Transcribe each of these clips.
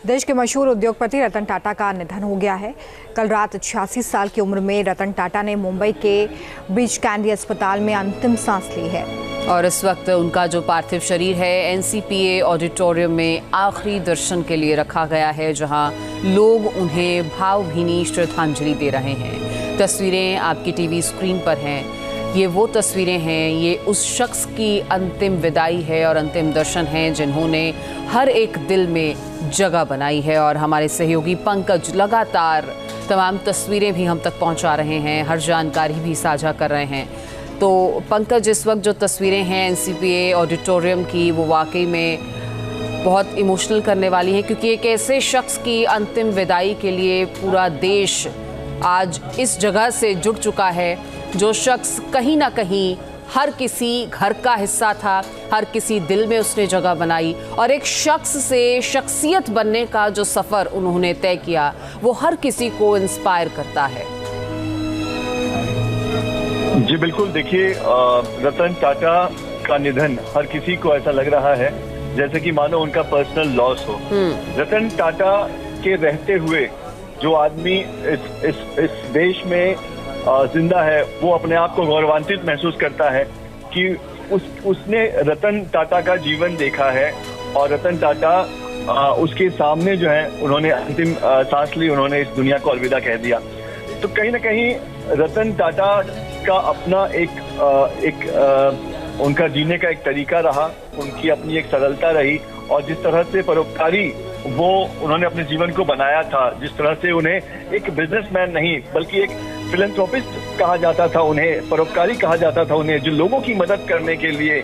देश के मशहूर उद्योगपति रतन टाटा का निधन हो गया है। कल रात 86 साल की उम्र में रतन टाटा ने मुंबई के ब्रीच कैंडी अस्पताल में अंतिम सांस ली है। और इस वक्त उनका जो पार्थिव शरीर है एनसीपीए ऑडिटोरियम में आखिरी दर्शन के लिए रखा गया है, जहां लोग उन्हें भावभीनी श्रद्धांजलि दे रहे हैं। तस्वीरें आपकी टीवी स्क्रीन पर हैं। ये वो तस्वीरें हैं, ये उस शख्स की अंतिम विदाई है और अंतिम दर्शन हैं जिन्होंने हर एक दिल में जगह बनाई है। और हमारे सहयोगी पंकज लगातार तमाम तस्वीरें भी हम तक पहुंचा रहे हैं, हर जानकारी भी साझा कर रहे हैं। तो पंकज, इस वक्त जो तस्वीरें हैं एनसीपीए ऑडिटोरियम की, वो वाकई में बहुत इमोशनल करने वाली हैं, क्योंकि एक ऐसे शख्स की अंतिम विदाई के लिए पूरा देश आज इस जगह से जुड़ चुका है, जो शख्स कहीं ना कहीं हर किसी घर का हिस्सा था, हर किसी दिल में उसने जगह बनाई। और एक शख्स से शख्सियत बनने का जो सफ़र उन्होंने तय किया, वो हर किसी को इंस्पायर करता है। जी बिल्कुल, देखिए रतन टाटा का निधन हर किसी को ऐसा लग रहा है जैसे कि मानो उनका पर्सनल लॉस हो। रतन टाटा के रहते हुए जो आदमी इस देश में जिंदा है, वो अपने आप को गौरवान्वित महसूस करता है कि उसने रतन टाटा का जीवन देखा है और रतन टाटा उसके सामने जो है उन्होंने अंतिम सांस ली, उन्होंने इस दुनिया को अलविदा कह दिया। तो कहीं ना कहीं रतन टाटा का अपना उनका जीने का एक तरीका रहा, उनकी अपनी एक सरलता रही, और जिस तरह से परोपकारी वो उन्होंने अपने जीवन को बनाया था, जिस तरह से उन्हें एक बिजनेसमैन नहीं बल्कि एक फिलैंथ्रोपिस्ट कहा जाता था, उन्हें परोपकारी कहा जाता था, उन्हें जो लोगों की मदद करने के लिए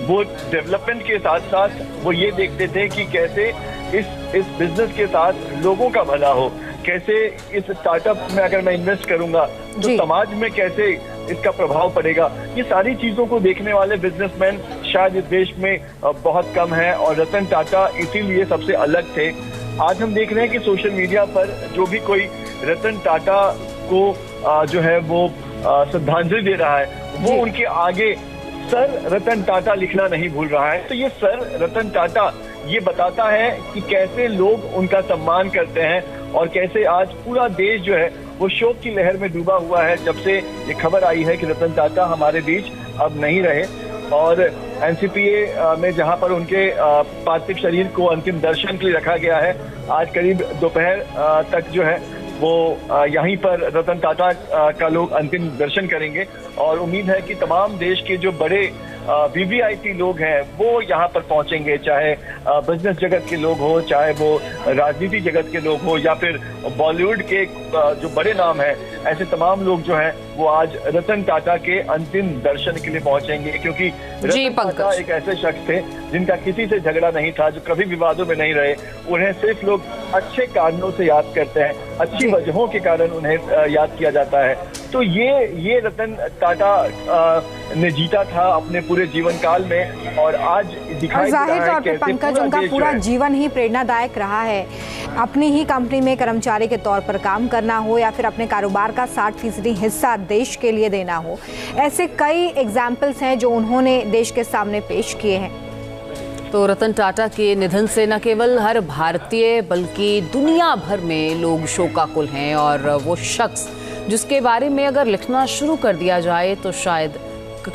वो डेवलपमेंट के साथ साथ वो ये देखते थे कि कैसे इस बिजनेस के साथ लोगों का भला हो, कैसे इस स्टार्टअप में अगर मैं इन्वेस्ट करूंगा तो समाज में कैसे इसका प्रभाव पड़ेगा। ये सारी चीजों को देखने वाले बिजनेसमैन शायद इस देश में बहुत कम है, और रतन टाटा इसीलिए सबसे अलग थे। आज हम देख रहे हैं कि सोशल मीडिया पर जो भी कोई रतन टाटा को जो है वो श्रद्धांजलि दे रहा है, वो उनके आगे सर रतन टाटा लिखना नहीं भूल रहा है। तो ये सर रतन टाटा ये बताता है कि कैसे लोग उनका सम्मान करते हैं और कैसे आज पूरा देश जो है वो शोक की लहर में डूबा हुआ है जब से ये खबर आई है कि रतन टाटा हमारे बीच अब नहीं रहे। और एनसीपीए में जहां पर उनके पार्थिव शरीर को अंतिम दर्शन के लिए रखा गया है, आज करीब दोपहर तक जो है वो यहीं पर रतन टाटा का लोग अंतिम दर्शन करेंगे। और उम्मीद है कि तमाम देश के जो बड़े वीवीआईपी लोग हैं वो यहाँ पर पहुंचेंगे, चाहे बिजनेस जगत के लोग हो, चाहे वो राजनीति जगत के लोग हो, या फिर बॉलीवुड के जो बड़े नाम हैं, ऐसे तमाम लोग जो हैं वो आज रतन टाटा के अंतिम दर्शन के लिए पहुंचेंगे। क्योंकि रतन टाटा एक ऐसे शख्स थे जिनका किसी से झगड़ा नहीं था, जो कभी विवादों में नहीं रहे। उन्हें सिर्फ लोग अच्छे कारणों से याद करते हैं, अच्छी वजहों के कारण उन्हें याद किया जाता है। तो ये रतन टाटा ने जीता था अपने पूरे जीवन काल में, और आज दिखाई दे रहा है कि पंकज उनका पूरा जीवन ही प्रेरणादायक रहा है। अपनी ही कंपनी में कर्मचारी के तौर पर काम करना हो या फिर अपने कारोबार का 60% हिस्सा देश के लिए देना हो, ऐसे कई एग्जाम्पल्स हैं जो उन्होंने देश के सामने पेश किए हैं। तो रतन टाटा के निधन से न केवल हर भारतीय बल्कि दुनिया भर में लोग शोकाकुल हैं, और वो शख्स जिसके बारे में अगर लिखना शुरू कर दिया जाए तो शायद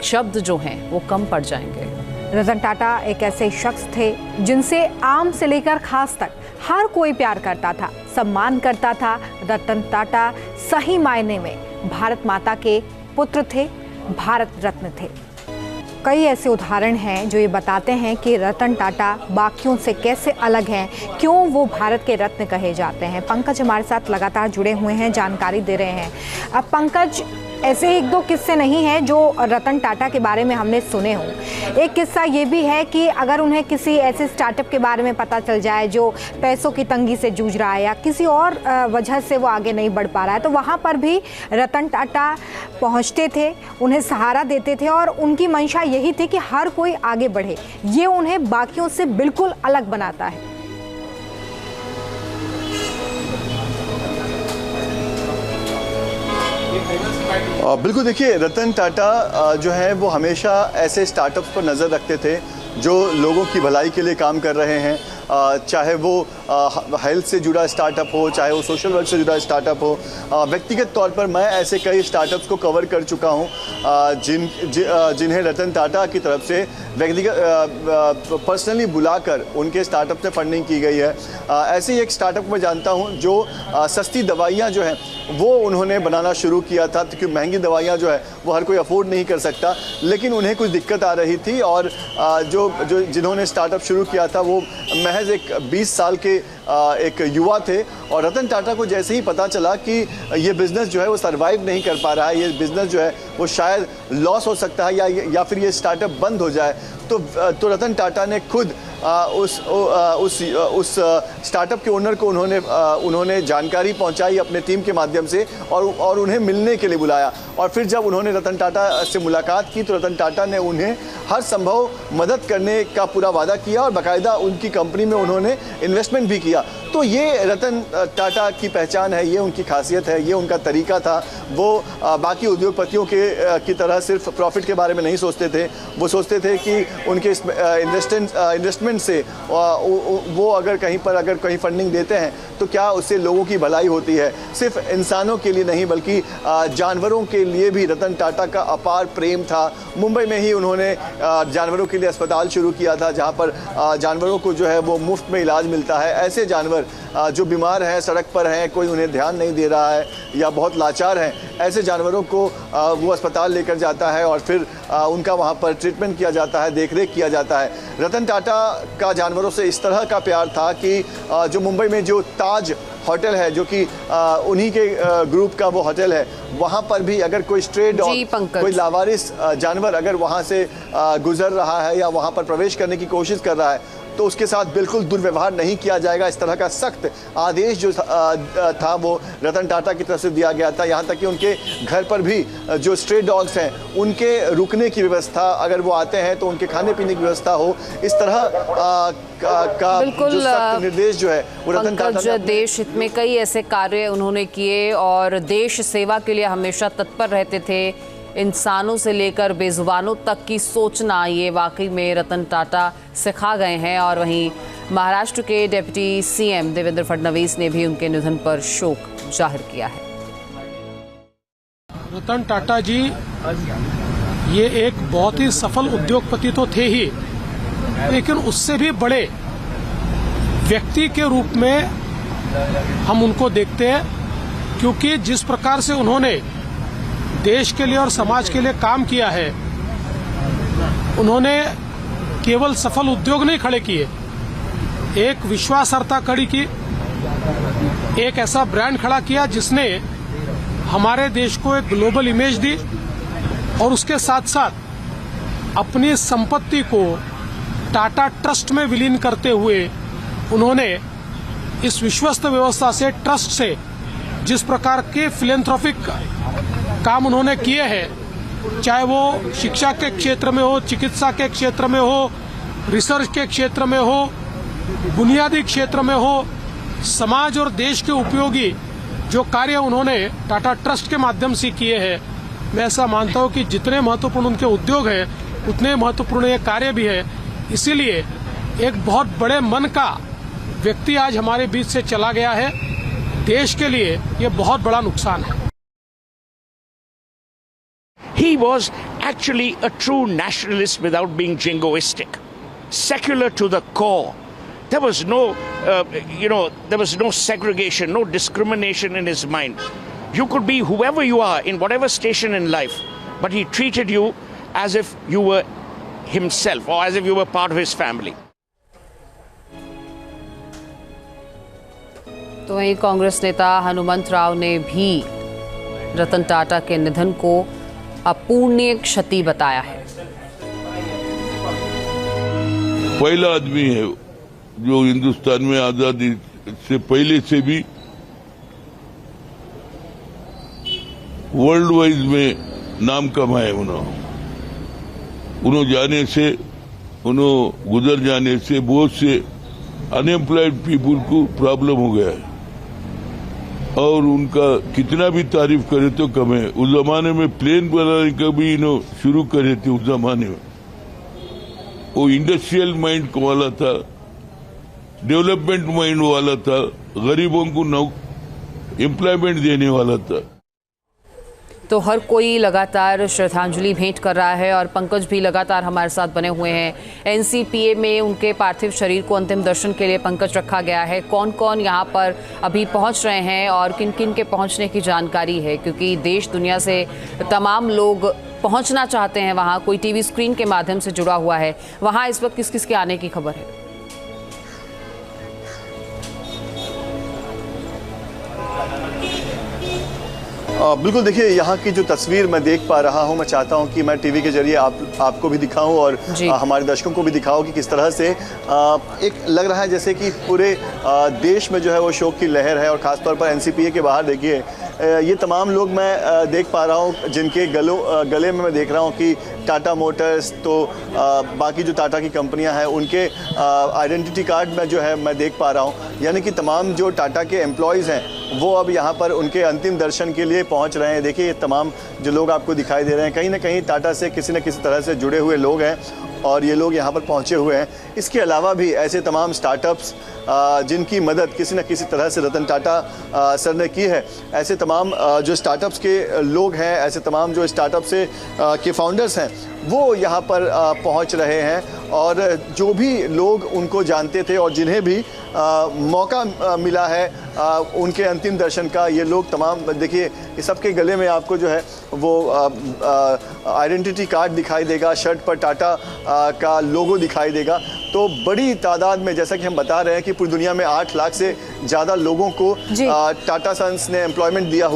शब्द जो हैं वो कम पड़ जाएंगे। रतन टाटा एक ऐसे शख्स थे जिनसे आम से लेकर खास तक हर कोई प्यार करता था, सम्मान करता था। रतन टाटा सही मायने में भारत माता के पुत्र थे, भारत रत्न थे। कई ऐसे उदाहरण हैं जो ये बताते हैं कि रतन टाटा बाकियों से कैसे अलग हैं, क्यों वो भारत के रत्न कहे जाते हैं। पंकज हमारे साथ लगातार जुड़े हुए हैं, जानकारी दे रहे हैं। अब पंकज, ऐसे एक दो किस्से नहीं हैं जो रतन टाटा के बारे में हमने सुने हों। एक किस्सा ये भी है कि अगर उन्हें किसी ऐसे स्टार्टअप के बारे में पता चल जाए जो पैसों की तंगी से जूझ रहा है या किसी और वजह से वो आगे नहीं बढ़ पा रहा है, तो वहाँ पर भी रतन टाटा पहुँचते थे, उन्हें सहारा देते थे, और उनकी मंशा यही थी कि हर कोई आगे बढ़े। ये उन्हें बाकियों से बिल्कुल अलग बनाता है। बिल्कुल, देखिए रतन टाटा जो है वो हमेशा ऐसे स्टार्टअप्स पर नज़र रखते थे जो लोगों की भलाई के लिए काम कर रहे हैं, चाहे वो हेल्थ से जुड़ा स्टार्टअप हो, चाहे वो सोशल वर्क से जुड़ा स्टार्टअप हो। व्यक्तिगत तौर पर मैं ऐसे कई स्टार्टअप्स को कवर कर चुका हूँ जिन्हें रतन टाटा की तरफ से व्यक्तिगत पर्सनली बुलाकर उनके स्टार्टअप से फंडिंग की गई है। ऐसे ही एक स्टार्टअप मैं जानता हूँ जो सस्ती दवाइयाँ जो हैं वो उन्होंने बनाना शुरू किया था, क्योंकि महंगी दवाइयाँ जो है वो हर कोई अफोर्ड नहीं कर सकता, लेकिन उन्हें कुछ दिक्कत आ रही थी और जिन्होंने स्टार्टअप शुरू किया था वो महज एक 20 साल के एक युवा थे। और रतन टाटा को जैसे ही पता चला कि ये बिज़नेस जो है वो सर्वाइव नहीं कर पा रहा है, ये बिज़नेस जो है वो शायद लॉस हो सकता है या फिर ये स्टार्टअप बंद हो जाए, तो रतन टाटा ने खुद उस स्टार्टअप के ओनर को उन्होंने जानकारी पहुंचाई अपने टीम के माध्यम से और उन्हें मिलने के लिए बुलाया। और फिर जब उन्होंने रतन टाटा से मुलाकात की तो रतन टाटा ने उन्हें हर संभव मदद करने का पूरा वादा किया और बाकायदा उनकी कंपनी में उन्होंने इन्वेस्टमेंट भी किया। तो ये रतन टाटा की पहचान है, ये उनकी खासियत है, ये उनका तरीका था। वो बाकी उद्योगपतियों की तरह सिर्फ प्रॉफिट के बारे में नहीं सोचते थे, वो सोचते थे कि उनके इन्वेस्टमेंट से वो अगर कहीं फंडिंग देते हैं तो क्या उससे लोगों की भलाई होती है। सिर्फ इंसानों के लिए नहीं बल्कि जानवरों के लिए भी रतन टाटा का अपार प्रेम था। मुंबई में ही उन्होंने जानवरों के लिए अस्पताल शुरू किया था जहां पर जानवरों को जो है वो मुफ्त में इलाज मिलता है। ऐसे जानवर जो बीमार हैं, सड़क पर हैं, कोई उन्हें ध्यान नहीं दे रहा है या बहुत लाचार हैं, ऐसे जानवरों को वो अस्पताल लेकर जाता है और फिर उनका वहाँ पर ट्रीटमेंट किया जाता है, देखरेख किया जाता है। रतन टाटा का जानवरों से इस तरह का प्यार था कि जो मुंबई में जो ताज होटल है, जो कि उन्हीं के ग्रुप का वो होटल है, वहाँ पर भी अगर कोई स्ट्रे डॉग, कोई लावारिस जानवर अगर वहाँ से गुजर रहा है या वहाँ पर प्रवेश करने की कोशिश कर रहा है तो उसके साथ बिल्कुल दुर्व्यवहार नहीं किया जाएगा। इस तरह का सख्त आदेश जो था वो रतन टाटा की तरफ से दिया गया था। यहाँ तक कि उनके घर पर भी जो स्ट्रे डॉग्स हैं उनके रुकने की व्यवस्था, अगर वो आते हैं तो उनके खाने पीने की व्यवस्था हो, इस तरह का जो सख्त निर्देश जो है वो रतन टाटा ने देश हित में कई ऐसे कार्य उन्होंने किए और देश सेवा के लिए हमेशा तत्पर रहते थे। इंसानों से लेकर बेजुबानों तक की सोचना ये वाकई में रतन टाटा सिखा गए हैं। और वहीं महाराष्ट्र के डिप्टी सीएम देवेंद्र फडणवीस ने भी उनके निधन पर शोक जाहिर किया है। रतन टाटा जी ये एक बहुत ही सफल उद्योगपति तो थे ही, लेकिन उससे भी बड़े व्यक्ति के रूप में हम उनको देखते हैं, क्योंकि जिस प्रकार से उन्होंने देश के लिए और समाज के लिए काम किया है, उन्होंने केवल सफल उद्योग नहीं खड़े किए, एक विश्वासार्हता खड़ी की, एक ऐसा ब्रांड खड़ा किया जिसने हमारे देश को एक ग्लोबल इमेज दी और उसके साथ साथ अपनी संपत्ति को टाटा ट्रस्ट में विलीन करते हुए उन्होंने इस विश्वस्त व्यवस्था से, ट्रस्ट से जिस प्रकार के फिलैंथ्रोपिक काम उन्होंने किए हैं, चाहे वो शिक्षा के क्षेत्र में हो, चिकित्सा के क्षेत्र में हो, रिसर्च के क्षेत्र में हो, बुनियादी क्षेत्र में हो, समाज और देश के उपयोगी जो कार्य उन्होंने टाटा ट्रस्ट के माध्यम से किए हैं, मैं ऐसा मानता हूं कि जितने महत्वपूर्ण उनके उद्योग हैं उतने महत्वपूर्ण ये कार्य भी है। इसीलिए एक बहुत बड़े मन का व्यक्ति आज हमारे बीच से चला गया है। देश के लिए ये बहुत बड़ा नुकसान है। He was actually a true nationalist without being jingoistic, secular to the core. There was no, there was no segregation, no discrimination in his mind. You could be whoever you are in whatever station in life, but he treated you as if you were himself or as if you were part of his family. तो वहीं कांग्रेस नेता हनुमंत राव ने भी रतन टाटा के निधन को अपूर्णीय क्षति बताया है। पहला आदमी है जो हिंदुस्तान में आजादी से पहले से भी वर्ल्ड वाइज में नाम कमाए। उन्होंने जाने से, उन्होंने गुजर जाने से बहुत से अनएम्प्लॉयड पीपुल को प्रॉब्लम हो गया है और उनका कितना भी तारीफ करे तो कम है। उस जमाने में प्लेन बनाने का भी इन्होंने शुरू करे थे। उस जमाने में वो इंडस्ट्रियल माइंड वाला था डेवलपमेंट माइंड वाला था, गरीबों को एम्प्लॉयमेंट देने वाला था। तो हर कोई लगातार श्रद्धांजलि भेंट कर रहा है और पंकज भी लगातार हमारे साथ बने हुए हैं। एनसीपीए में उनके पार्थिव शरीर को अंतिम दर्शन के लिए पंकज रखा गया है। कौन कौन यहाँ पर अभी पहुँच रहे हैं और किन किन के पहुँचने की जानकारी है, क्योंकि देश दुनिया से तमाम लोग पहुँचना चाहते हैं वहाँ। कोई टीवी स्क्रीन के माध्यम से जुड़ा हुआ है, वहाँ इस वक्त किस किस के आने की खबर है? बिल्कुल, देखिए यहाँ की जो तस्वीर मैं देख पा रहा हूँ, मैं चाहता हूँ कि मैं टीवी के जरिए आपको भी दिखाऊं और हमारे दर्शकों को भी दिखाऊं कि किस तरह से एक लग रहा है जैसे कि पूरे देश में जो है वो शोक की लहर है। और ख़ासतौर पर एनसीपीए के बाहर देखिए ये तमाम लोग मैं देख पा रहा हूँ जिनके गले में मैं देख रहा हूँ कि टाटा मोटर्स, तो बाकी जो टाटा की कंपनियां हैं उनके आइडेंटिटी कार्ड में जो है मैं देख पा रहा हूँ। यानी कि तमाम जो टाटा के एम्प्लॉयज़ हैं वो अब यहाँ पर उनके अंतिम दर्शन के लिए पहुँच रहे हैं। देखिए ये तमाम जो लोग आपको दिखाई दे रहे हैं कहीं ना कहीं टाटा से किसी न किसी तरह से जुड़े हुए लोग हैं और ये लोग यहाँ पर पहुँचे हुए हैं। इसके अलावा भी ऐसे तमाम स्टार्टअप्स जिनकी मदद किसी न किसी तरह से रतन टाटा सर ने की है, ऐसे तमाम जो स्टार्टअप्स के लोग हैं, ऐसे तमाम जो स्टार्टअप से के फाउंडर्स हैं वो यहाँ पर पहुँच रहे हैं। और जो भी लोग उनको जानते थे और जिन्हें भी मौका मिला है उनके अंतिम दर्शन का, ये लोग तमाम देखिए इस सबके गले में आपको जो है वो आइडेंटिटी कार्ड दिखाई देगा, शर्ट पर टाटा का लोगो दिखाई देगा। तो बड़ी तादाद में, जैसा कि हम बता रहे हैं कि पूरी दुनिया में 8 लाख से ज़्यादा लोगों को टाटा सन्स ने एम्प्लॉयमेंट दिया हुआ